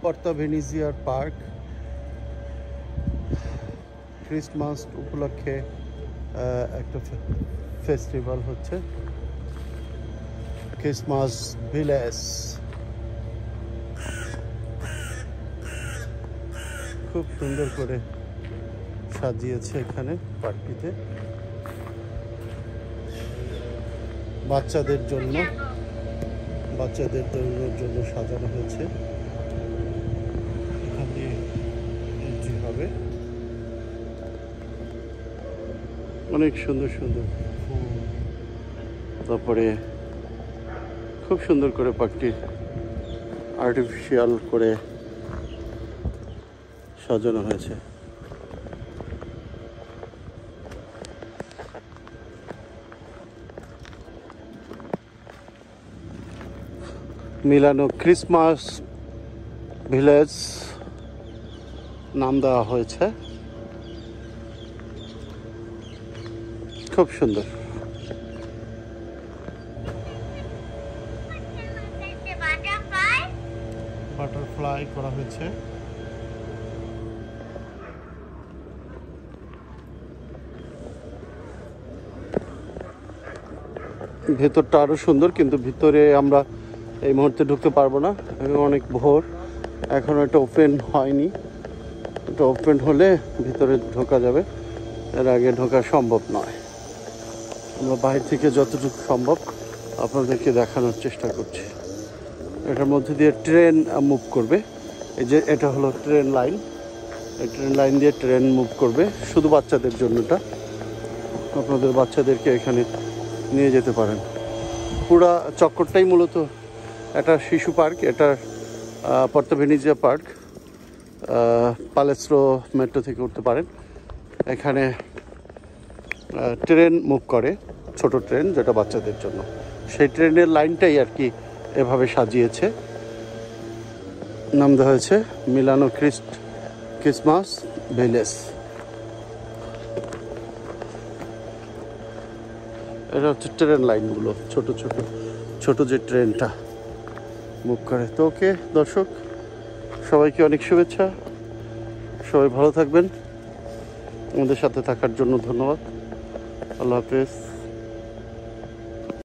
পর্তা ভেনিজিয়ার park. Christmas উপলক্ষে একটা festival হচ্ছে, ক্রিসমাস ভিলেজ। খুব সুন্দর করে সাজিয়েছে এখানে পার্কটিতে বাচ্চাদের জন্য সাজানো হয়েছে। এখানে এন্ট্রি হবে, অনেক সুন্দর সুন্দর ফুল, তারপরে খুব সুন্দর করে পার্কটি আর্টিফিশিয়াল করে সাজানো হয়েছে। মিলানো ক্রিসমাস ভিলেজ নাম দেওয়া হয়েছে, খুব সুন্দর। বাটারফ্লাই করা হয়েছে। ভেতরটা আরো সুন্দর, কিন্তু ভিতরে আমরা এই মুহূর্তে ঢুকতে পারবো না, অনেক ভোর, এখন এটা ওপেন হয়নি। এটা ওপেন হলে ভিতরে ঢোকা যাবে, এর আগে ঢোকা সম্ভব নয়। আমরা বাইরে থেকে যতটুকু সম্ভব আপনাদেরকে দেখানোর চেষ্টা করছি। এটার মধ্যে দিয়ে ট্রেন মুভ করবে, এই যে এটা হলো ট্রেন লাইন, এই ট্রেন লাইন দিয়ে ট্রেন মুভ করবে, শুধু বাচ্চাদের জন্য। এটা আপনাদের বাচ্চাদেরকে এখানে নিয়ে যেতে পারেন। পুরা চক্করটাই মূলত এটা শিশু পার্ক, এটা পর্তা ভেনিজিয়া পার্ক। পালেস্ট্রো মেট্রো থেকে উঠতে পারেন। এখানে ট্রেন মুভ করে, ছোট ট্রেন, যেটা বাচ্চাদের জন্য। সেই ট্রেনের লাইনটাই আর কি এভাবে সাজিয়েছে, নাম দেওয়া হয়েছে মিলানো ক্রিসমাস ভিলেজ। এটা হচ্ছে ট্রেন লাইনগুলো, ছোট যে ট্রেনটা মুভ করে। তো ওকে দর্শক, সবাইকে অনেক শুভেচ্ছা, সবাই ভালো থাকবেন। আমাদের সাথে থাকার জন্য ধন্যবাদ। আল্লাহ হাফেজ।